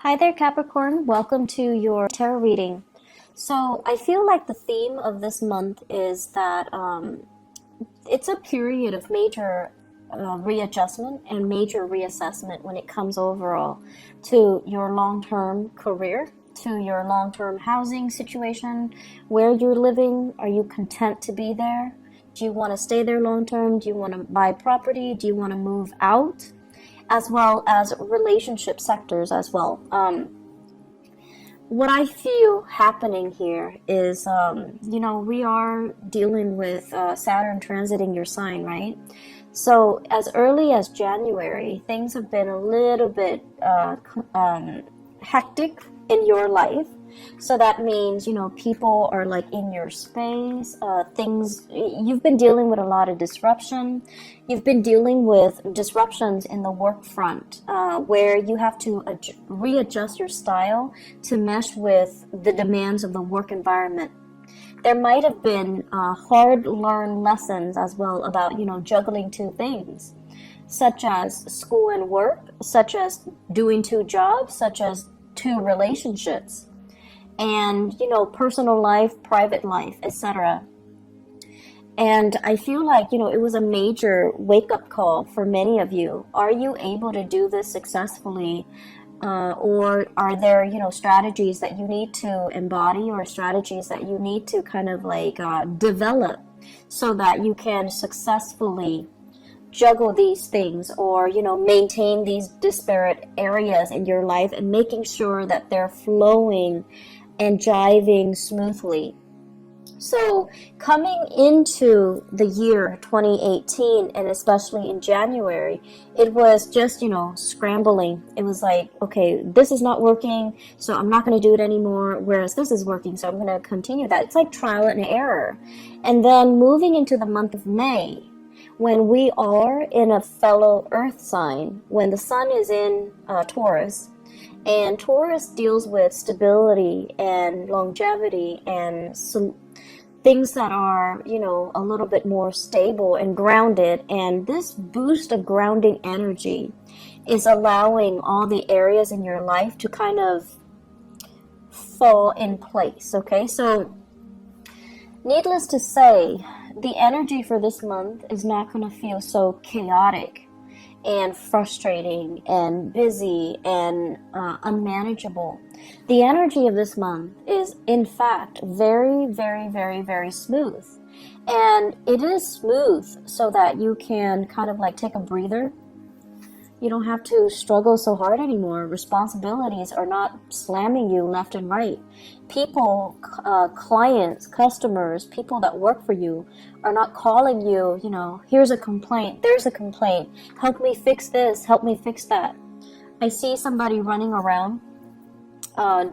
Hi there, Capricorn. Welcome to your tarot reading. So, I feel like the theme of this month is that it's a period of major readjustment and major reassessment when it comes overall to your long-term career, to your long-term housing situation, where you're living. Are you content to be there? Do you want to stay there long-term? Do you want to buy property? Do you want to move out? As well as relationship sectors as well. What I feel happening here is, we are dealing with Saturn transiting your sign, right? So as early as January, things have been a little bit hectic in your life. So that means, people are like in your space, you've been dealing with a lot of disruption. You've been dealing with disruptions in the work front, where you have to readjust your style to mesh with the demands of the work environment. There might have been hard learned lessons as well about, juggling two things, such as school and work, such as doing two jobs, such as two relationships, and personal life, private life, etc. And I feel like it was a major wake-up call for many of you. Are you able to do this successfully, or are there strategies that you need to embody, or strategies that you need to kind of like develop so that you can successfully juggle these things, or maintain these disparate areas in your life and making sure that they're flowing and jiving smoothly. So coming into the year 2018, and especially in January, it was just, scrambling. It was like, okay, this is not working, so I'm not going to do it anymore, whereas this is working, so I'm going to continue that. It's like trial and error. And then moving into the month of May, when we are in a fellow earth sign, when the sun is in Taurus, and Taurus deals with stability and longevity and things that are, a little bit more stable and grounded. And this boost of grounding energy is allowing all the areas in your life to kind of fall in place. Okay, so needless to say, the energy for this month is not going to feel so chaotic and frustrating and busy and unmanageable. The energy of this month is, in fact, very, very, very, very smooth. And it is smooth so that you can kind of like take a breather. You don't have to struggle so hard anymore. Responsibilities are not slamming you left and right. People, clients, customers, people that work for you are not calling you, here's a complaint, there's a complaint, help me fix this, help me fix that. I see somebody running around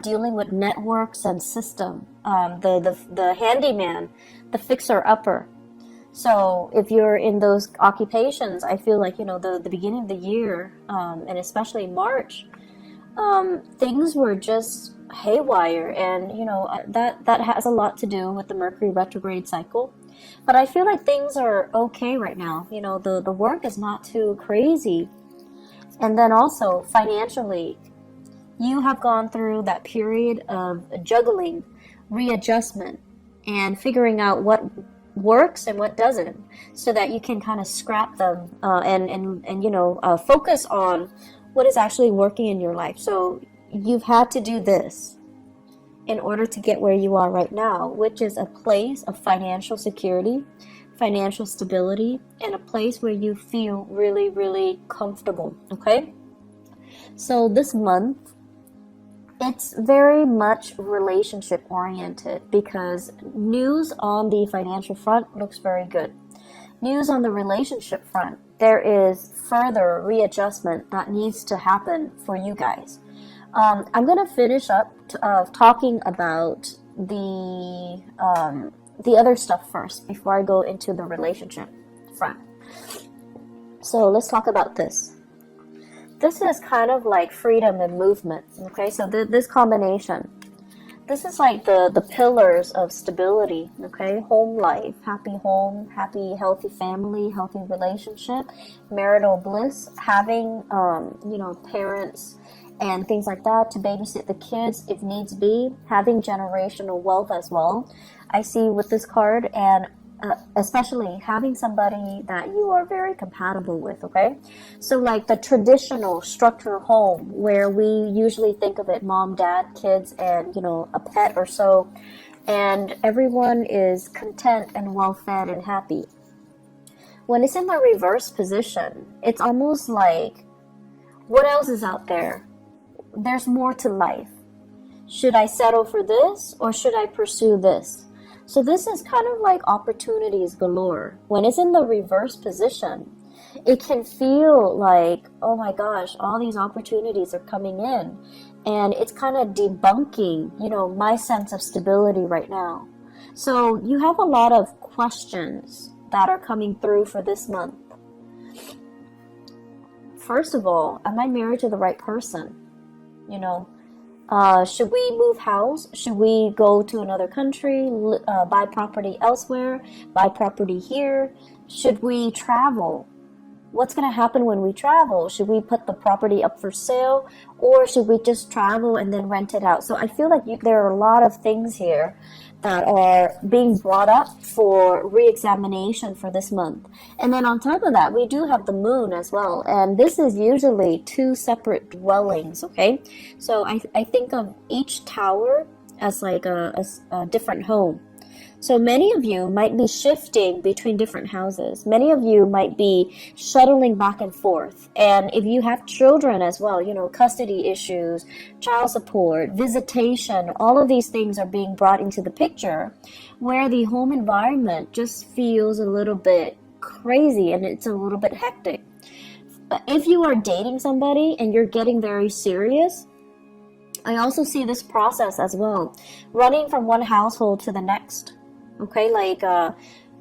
dealing with networks and system, the handyman, the fixer-upper. So if you're in those occupations, I feel like, the beginning of the year, and especially March, things were just haywire. And, that has a lot to do with the Mercury retrograde cycle. But I feel like things are okay right now. The work is not too crazy. And then also financially, you have gone through that period of juggling, readjustment, and figuring out what works and what doesn't, so that you can kind of scrap them and focus on what is actually working in your life. So you've had to do this in order to get where you are right now, which is a place of financial security, financial stability, and a place where you feel really, really comfortable. Okay, so this month, it's very much relationship oriented, because news on the financial front looks very good. News on the relationship front, there is further readjustment that needs to happen for you guys. I'm going to finish up talking about the other stuff first before I go into the relationship front. So let's talk about this. This is kind of like freedom and movement. Okay, so this combination, this is like the pillars of stability. Okay, home life, happy home, happy, healthy family, healthy relationship, marital bliss, having, parents and things like that, to babysit the kids if needs be, having generational wealth as well. I see with this card, and especially having somebody that you are very compatible with, okay? So like the traditional structure home where we usually think of it, mom, dad, kids, and a pet or so, and everyone is content and well fed and happy. When it's in the reverse position, it's almost like, what else is out there? There's more to life. Should I settle for this, or should I pursue this? So this is kind of like opportunities galore. When it's in the reverse position, it can feel like, oh my gosh, all these opportunities are coming in. And it's kind of debunking, my sense of stability right now. So you have a lot of questions that are coming through for this month. First of all, am I married to the right person? Should we move house? Should we go to another country, buy property elsewhere, buy property here? Should we travel? What's going to happen when we travel? Should we put the property up for sale, or should we just travel and then rent it out? So I feel like there are a lot of things here that are being brought up for re-examination for this month. And then on top of that, we do have the moon as well. And this is usually two separate dwellings, okay? So I think of each tower as like a different home. So many of you might be shifting between different houses. Many of you might be shuttling back and forth. And if you have children as well, custody issues, child support, visitation, all of these things are being brought into the picture, where the home environment just feels a little bit crazy and it's a little bit hectic. But if you are dating somebody and you're getting very serious, I also see this process as well, running from one household to the next. Okay, like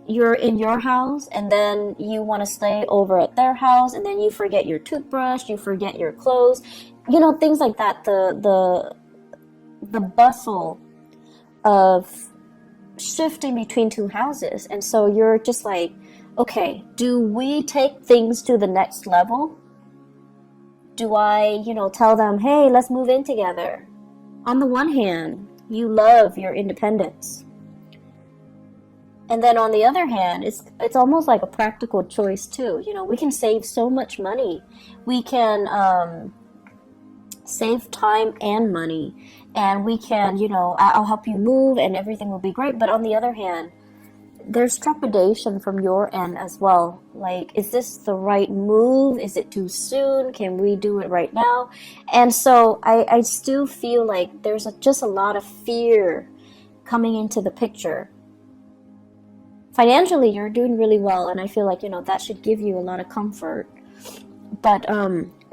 you're in your house and then you want to stay over at their house, and then you forget your toothbrush, you forget your clothes, things like that. The bustle of shifting between two houses. And so you're just like, okay, do we take things to the next level? Do I, tell them, hey, let's move in together? On the one hand, you love your independence. And then on the other hand, it's almost like a practical choice too. We can save so much money. We can save time and money. And we can, I'll help you move and everything will be great. But on the other hand, there's trepidation from your end as well. Like, is this the right move? Is it too soon? Can we do it right now? And so I still feel like there's just a lot of fear coming into the picture. Financially, you're doing really well, and I feel like, that should give you a lot of comfort. But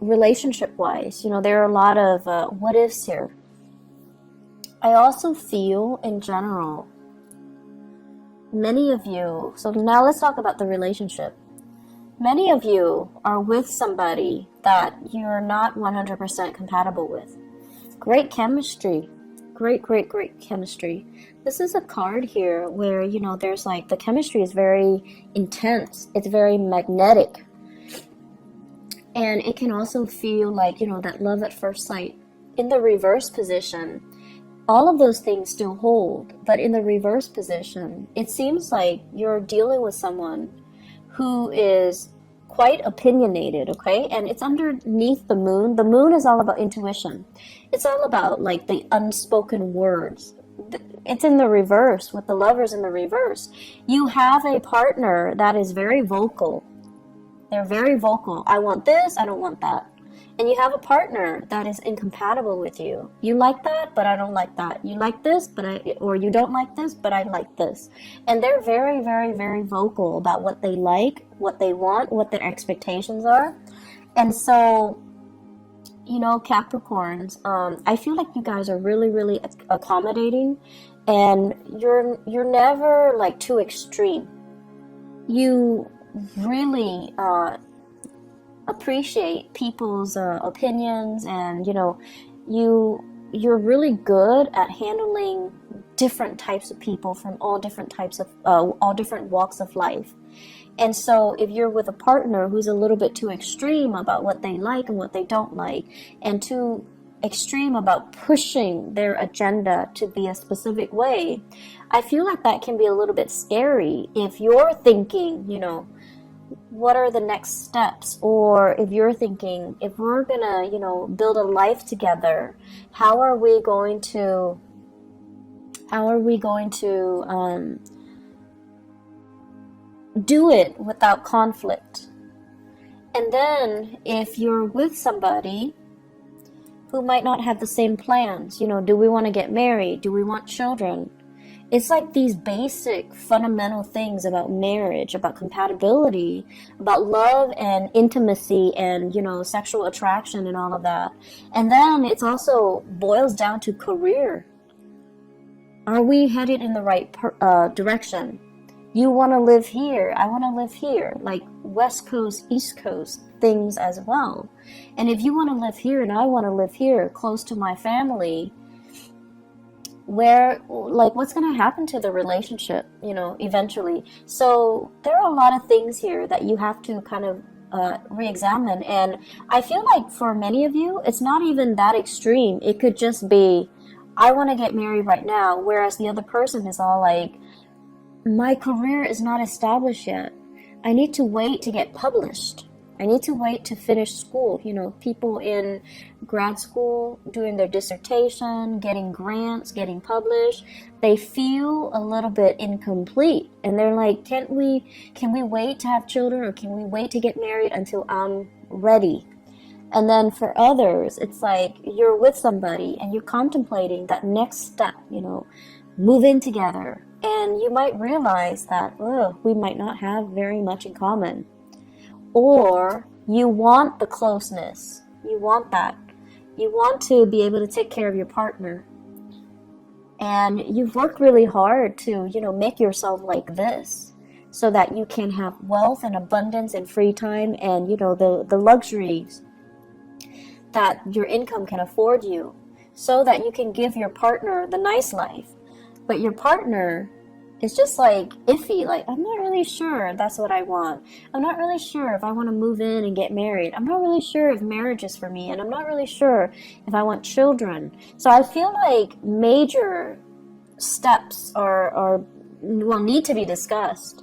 relationship-wise, there are a lot of what ifs here. I also feel, in general, many of you, so now let's talk about the relationship. Many of you are with somebody that you're not 100% compatible with. Great chemistry. Great chemistry. This is a card here where, there's like, the chemistry is very intense. It's very magnetic. And it can also feel like, that love at first sight. In the reverse position, all of those things still hold. But in the reverse position, it seems like you're dealing with someone who is quite opinionated, okay? And it's underneath the moon. The moon is all about intuition. It's all about like the unspoken words. It's in the reverse, with the lovers in the reverse. You have a partner that is very vocal. They're very vocal. I want this, I don't want that. And you have a partner that is incompatible with you. You like that, but I don't like that. You like this, or you don't like this, but I like this. And they're very, very, very vocal about what they like, what they want, what their expectations are. And so, Capricorns, I feel like you guys are really, really accommodating, and you're never like too extreme. You really appreciate people's opinions, and you're really good at handling different types of people from all different walks of life. And so if you're with a partner who's a little bit too extreme about what they like and what they don't like, and too extreme about pushing their agenda to be a specific way, I feel like that can be a little bit scary if you're thinking, you know, what are the next steps? Or if you're thinking, if we're gonna, you know, build a life together, how are we going to do it without conflict? And then if you're with somebody who might not have the same plans, you know, do we want to get married? Do we want children? It's like these basic fundamental things about marriage, about compatibility, about love and intimacy and, you know, sexual attraction and all of that. And then it's also boils down to career. Are we headed in the right direction? You want to live here, I want to live here, like West Coast, East Coast things as well. And if you want to live here and I want to live here close to my family, where, like, what's going to happen to the relationship, you know, eventually? So there are a lot of things here that you have to kind of re-examine. And I feel like for many of you, it's not even that extreme. It could just be, I want to get married right now, whereas the other person is all like, my career is not established yet. I need to wait to get published. I need to wait to finish school. You know, people in grad school doing their dissertation, getting grants, getting published, they feel a little bit incomplete. And they're like, can we wait to have children, or can we wait to get married until I'm ready? And then for others, it's like you're with somebody and you're contemplating that next step, you know, move in together. And you might realize that, oh, we might not have very much in common. Or you want the closeness. You want that. You want to be able to take care of your partner. And you've worked really hard to, you know, make yourself like this so that you can have wealth and abundance and free time and, you know, the luxuries that your income can afford you, so that you can give your partner the nice life. But your partner is just like iffy, like, I'm not really sure that's what I want. I'm not really sure if I want to move in and get married. I'm not really sure if marriage is for me, and I'm not really sure if I want children. So I feel like major steps need to be discussed.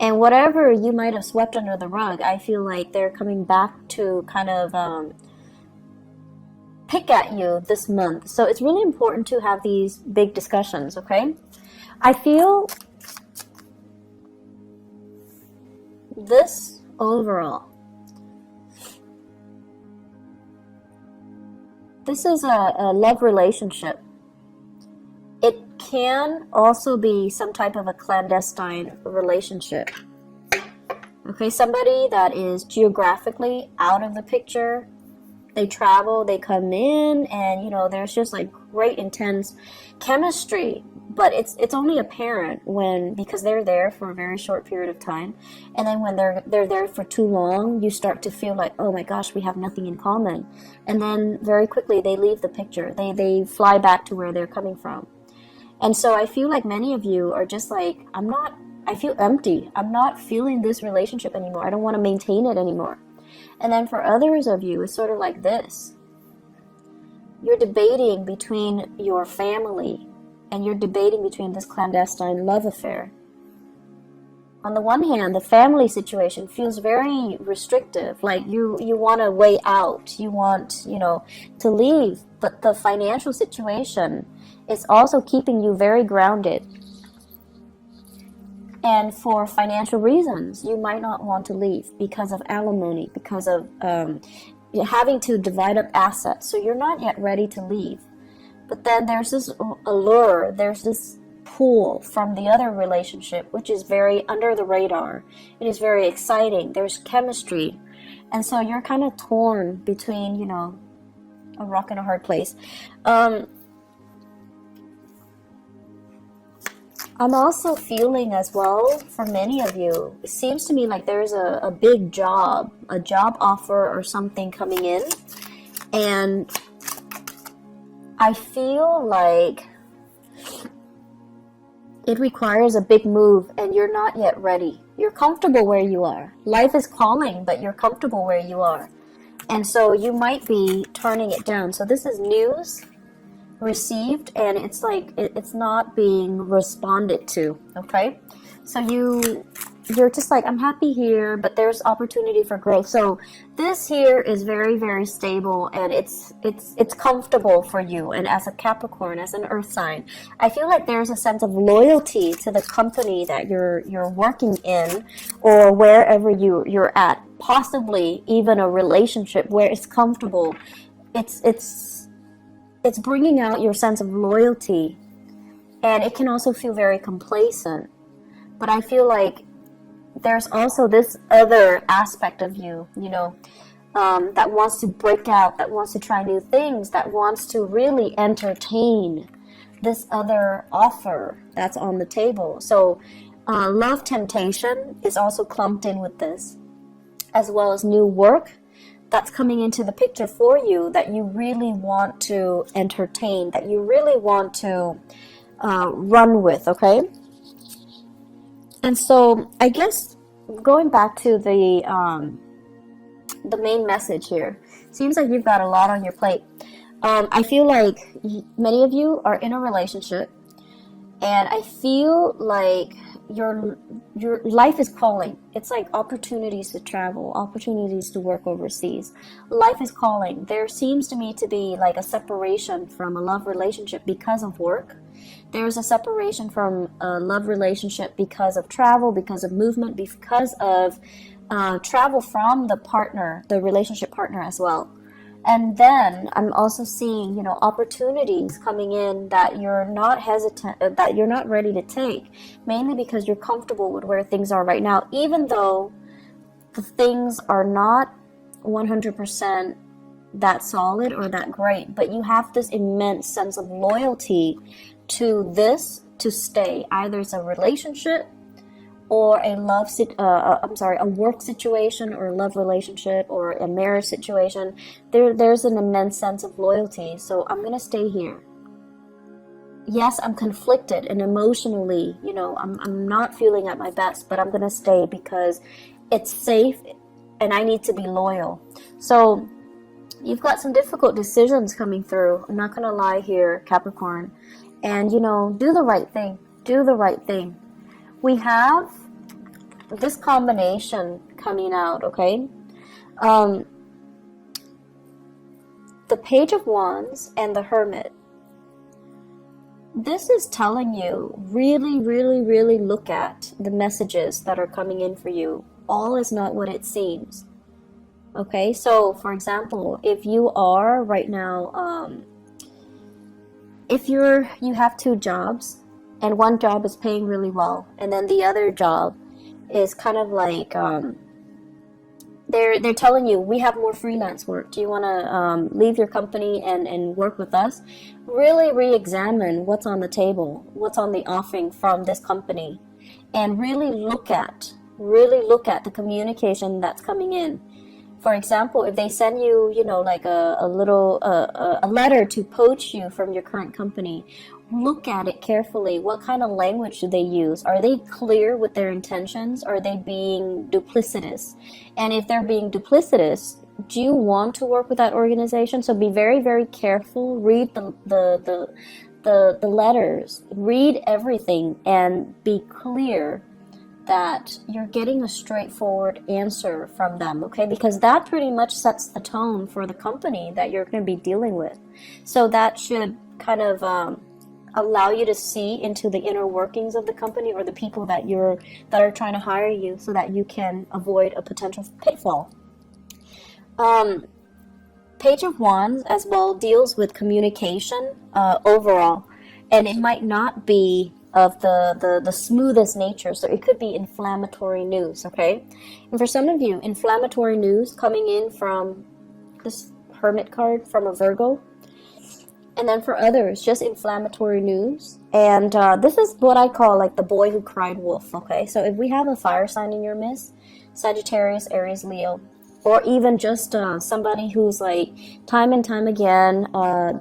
And whatever you might have swept under the rug, I feel like they're coming back to kind of pick at you this month. So it's really important to have these big discussions, okay? I feel this overall, this is a love relationship. It can also be some type of a clandestine relationship. Okay, somebody that is geographically out of the picture. They travel, they come in, and, you know, there's just like great intense chemistry. But it's only apparent because they're there for a very short period of time, and then when they're there for too long, you start to feel like, oh my gosh, we have nothing in common, and then very quickly they leave the picture. They fly back to where they're coming from, and so I feel like many of you are just like, I feel empty. I'm not feeling this relationship anymore. I don't want to maintain it anymore. And then for others of you, it's sort of like this. You're debating between your family, and you're debating between this clandestine love affair. On the one hand, the family situation feels very restrictive, like you want to weigh out, you want, you know, to leave, but the financial situation is also keeping you very grounded. And for financial reasons, you might not want to leave because of alimony, because of having to divide up assets, so you're not yet ready to leave. But then there's this allure, there's this pull from the other relationship, which is very under the radar. It is very exciting. There's chemistry. And so you're kind of torn between, you know, a rock and a hard place. I'm also feeling as well, for many of you, it seems to me like there's a big job, a job offer or something coming in. And I feel like it requires a big move and you're not yet ready. You're comfortable where you are. Life is calling, but you're comfortable where you are. And so you might be turning it down. So this is news received, and it's like it's not being responded to. Okay, so you're just like, I'm happy here, but there's opportunity for growth. So this here is very, very stable, and it's comfortable for you. And as a Capricorn, as an earth sign, I feel like there's a sense of loyalty to the company that you're working in, or wherever you're at, possibly even a relationship where it's comfortable. It's bringing out your sense of loyalty, and it can also feel very complacent. But I feel like there's also this other aspect of you, that wants to break out, that wants to try new things, that wants to really entertain this other offer that's on the table. So love temptation is also clumped in with this, as well as new work that's coming into the picture for you that you really want to entertain, that you really want to run with, okay? And so I guess going back to the main message here, seems like you've got a lot on your plate. I feel like many of you are in a relationship, and I feel like your life is calling. It's like opportunities to travel, opportunities to work overseas. Life is calling. There seems to me to be like a separation from a love relationship because of work. There's a separation from a love relationship because of travel, because of movement, because of travel from the partner, the relationship partner as well. And then I'm also seeing, opportunities coming in that you're not hesitant, that you're not ready to take, mainly because you're comfortable with where things are right now, even though the things are not 100% that solid or that great, but you have this immense sense of loyalty to this to stay. Either it's a relationship or a work situation, or a love relationship, or a marriage situation. There's an immense sense of loyalty. So I'm gonna stay here. Yes, I'm conflicted and emotionally, I'm not feeling at my best, but I'm gonna stay because it's safe and I need to be loyal. So you've got some difficult decisions coming through. I'm not gonna lie here, Capricorn. And do the right thing. Do the right thing. We have this combination coming out, okay? The Page of Wands and the Hermit. This is telling you, really, really, really look at the messages that are coming in for you. All is not what it seems. Okay, so for example, if you are right now, if you have two jobs, and one job is paying really well, and then the other job is kind of like they're telling you, we have more freelance work. Do you want to leave your company and work with us? Really re-examine what's on the table, what's on the offering from this company, and really look at the communication that's coming in. For example, if they send you, like a letter to poach you from your current company, look at it carefully. What kind of language do they use? Are they clear with their intentions? Are they being duplicitous? And if they're being duplicitous, do you want to work with that organization? So be very, very careful. Read the letters. Read everything and be clear that you're getting a straightforward answer from them, okay? Because that pretty much sets the tone for the company that you're going to be dealing with. So that should kind of allow you to see into the inner workings of the company, or the people that are trying to hire you, so that you can avoid a potential pitfall. Page of Wands as well deals with communication overall, and it might not be of the smoothest nature. So it could be inflammatory news, okay? And for some of you, inflammatory news coming in from this Hermit card from a Virgo. And then for others, just inflammatory news. And this is what I call like the boy who cried wolf, okay? So if we have a fire sign in your midst, Sagittarius, Aries, Leo, or even just somebody who's like time and time again,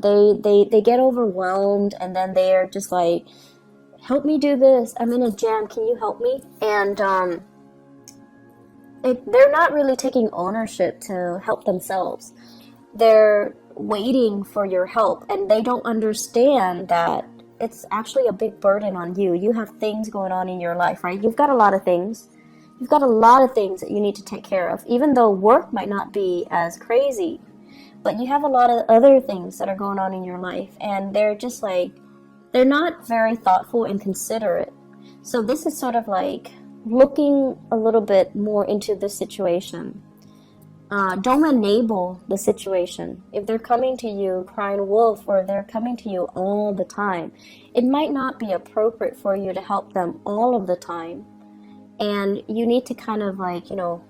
they get overwhelmed, and then they're just like, help me do this. I'm in a jam. Can you help me? And they're not really taking ownership to help themselves. They're waiting for your help, and they don't understand that it's actually a big burden on you. You have things going on in your life, right? You've got a lot of things. You've got a lot of things that you need to take care of, even though work might not be as crazy. But you have a lot of other things that are going on in your life, and they're just like, they're not very thoughtful and considerate. So this is sort of like looking a little bit more into the situation. Don't enable the situation. If they're coming to you crying wolf, or they're coming to you all the time, it might not be appropriate for you to help them all of the time. And you need to kind of like, you know,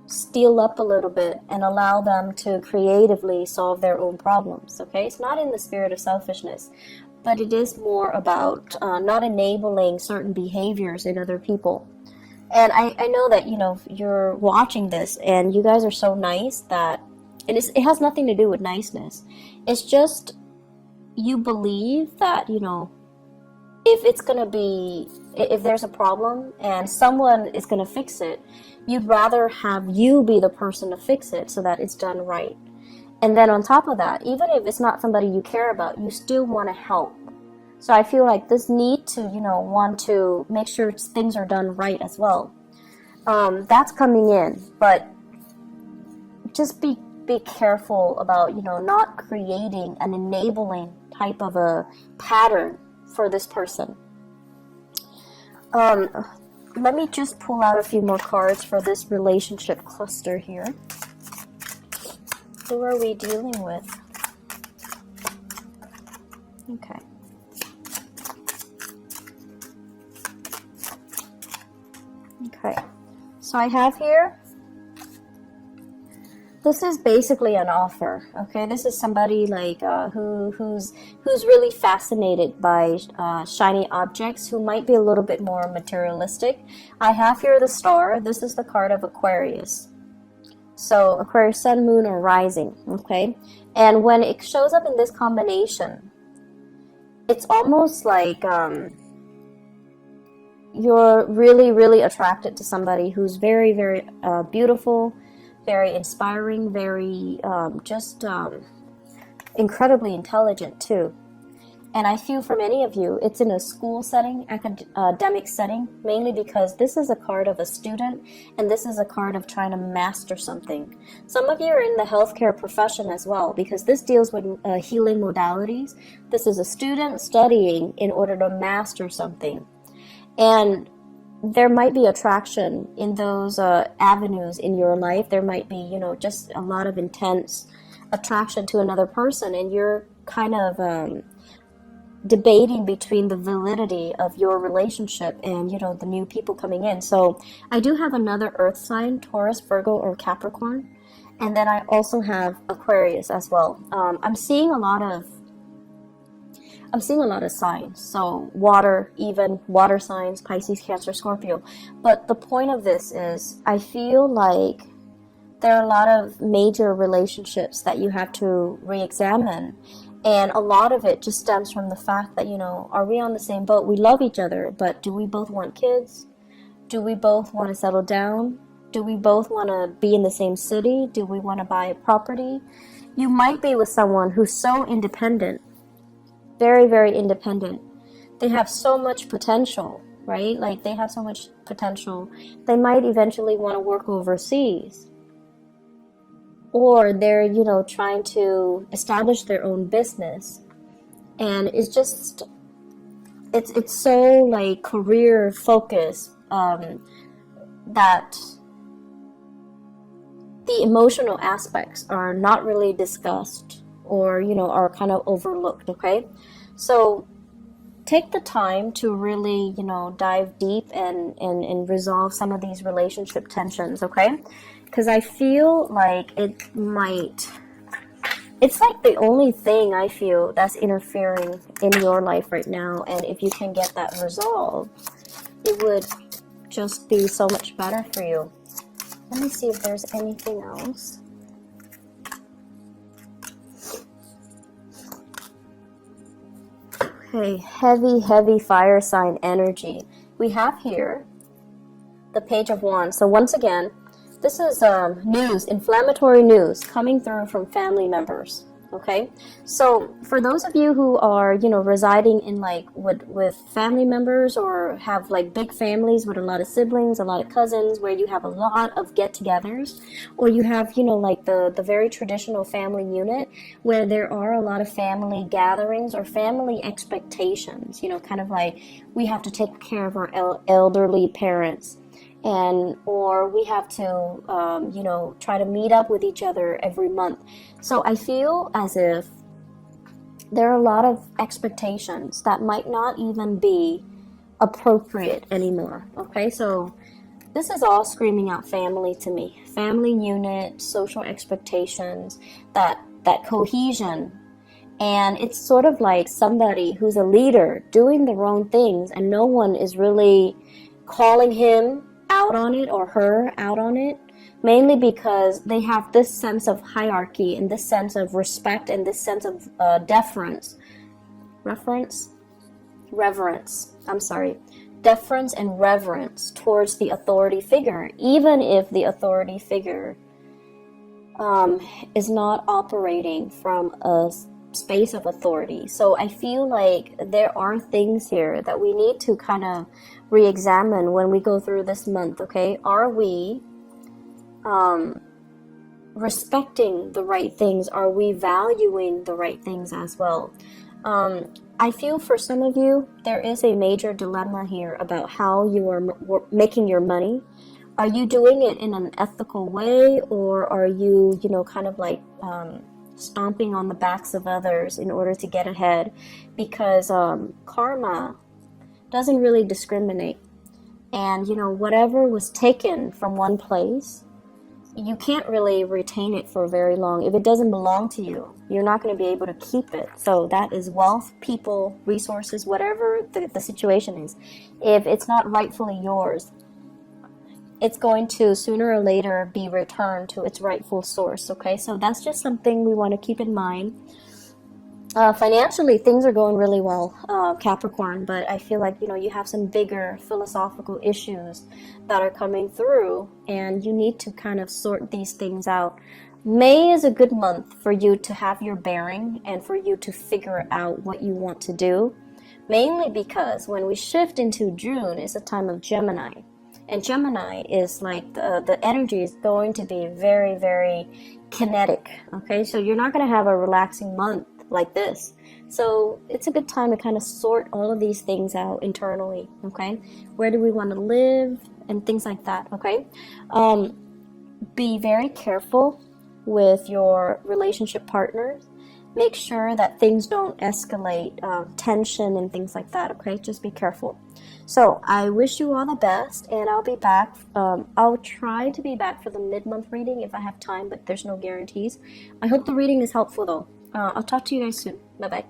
steal up a little bit and allow them to creatively solve their own problems, okay? It's not in the spirit of selfishness, but it is more about not enabling certain behaviors in other people. And I know that, you know, you're watching this and you guys are so nice that it has nothing to do with niceness. It's just you believe that, you know, if there's a problem and someone is going to fix it, you'd rather have you be the person to fix it so that it's done right. And then on top of that, even if it's not somebody you care about, you still want to help. So I feel like this need to, you know, want to make sure things are done right as well. That's coming in, but just be careful about, you know, not creating an enabling type of a pattern for this person. Let me just pull out a few more cards for this relationship cluster here. Who are we dealing with? Okay. Okay. So I have here, this is basically an offer, okay? This is somebody like who's really fascinated by shiny objects, who might be a little bit more materialistic. I have here the star. This is the card of Aquarius. So Aquarius, sun, moon, or rising, okay? And when it shows up in this combination, it's almost like you're really, really attracted to somebody who's very, very beautiful, very inspiring, very incredibly intelligent too. And I feel for many of you, it's in a school setting, academic setting, mainly because this is a card of a student, and this is a card of trying to master something. Some of you are in the healthcare profession as well, because this deals with healing modalities. This is a student studying in order to master something. And there might be attraction in those avenues in your life. There might be, you know, just a lot of intense attraction to another person, and you're kind of debating between the validity of your relationship and, you know, the new people coming in. So I do have another earth sign, Taurus, Virgo, or Capricorn. And then I also have Aquarius as well. I'm seeing a lot of signs. So water, even water signs, Pisces, Cancer, Scorpio. But the point of this is, I feel like there are a lot of major relationships that you have to re-examine. And a lot of it just stems from the fact that, you know, are we on the same boat? We love each other, but do we both want kids? Do we both want to settle down? Do we both want to be in the same city? Do we want to buy a property? You might be with someone who's so independent, very, very independent. They have so much potential, right? Like, they have so much potential. They might eventually want to work overseas. Or they're, you know, trying to establish their own business. And it's just, it's so like career focused that the emotional aspects are not really discussed, or, you know, are kind of overlooked, okay? So take the time to really, you know, dive deep and resolve some of these relationship tensions, okay? Because I feel like it's like the only thing I feel that's interfering in your life right now. And if you can get that resolved, it would just be so much better for you. Let me see if there's anything else. Okay, heavy, heavy fire sign energy. We have here the Page of Wands. So once again, this is news, inflammatory news coming through from family members. Okay, so for those of you who are, you know, residing in like with family members, or have like big families with a lot of siblings, a lot of cousins, where you have a lot of get-togethers, or you have, you know, like the very traditional family unit where there are a lot of family gatherings or family expectations, you know, kind of like we have to take care of our elderly parents, and or we have to you know, try to meet up with each other every month. So I feel as if there are a lot of expectations that might not even be appropriate anymore. Okay, so this is all screaming out family to me. Family unit, social expectations, that cohesion. And it's sort of like somebody who's a leader doing the wrong things, and no one is really calling him out on it or her out on it, mainly because they have this sense of hierarchy and this sense of respect and this sense of deference and reverence towards the authority figure, even if the authority figure is not operating from a space of authority. So I feel like there are things here that we need to kind of re-examine when we go through this month. Okay, are we respecting the right things? Are we valuing the right things as well? I feel for some of you there is a major dilemma here about how you are making your money. Are you doing it in an ethical way, or are you, you know, kind of like stomping on the backs of others in order to get ahead? Because karma doesn't really discriminate, and you know, whatever was taken from one place, you can't really retain it for very long. If it doesn't belong to you, you're not going to be able to keep it. So that is wealth, people, resources, whatever the situation is. If it's not rightfully yours, it's going to sooner or later be returned to its rightful source. Okay, so that's just something we want to keep in mind. Financially, things are going really well, Capricorn, but I feel like, you know, you have some bigger philosophical issues that are coming through, and you need to kind of sort these things out. May is a good month for you to have your bearing and for you to figure out what you want to do, mainly because when we shift into June, it's a time of Gemini. And Gemini is like the energy is going to be very, very kinetic. Okay, so you're not going to have a relaxing month like this. So it's a good time to kind of sort all of these things out internally. Okay, where do we want to live and things like that. Okay, be very careful with your relationship partners. Make sure that things don't escalate, tension and things like that. Okay, just be careful. So I wish you all the best, and I'll be back. I'll try to be back for the mid-month reading if I have time, but there's no guarantees. I hope the reading is helpful though. I'll talk to you guys soon. Bye-bye.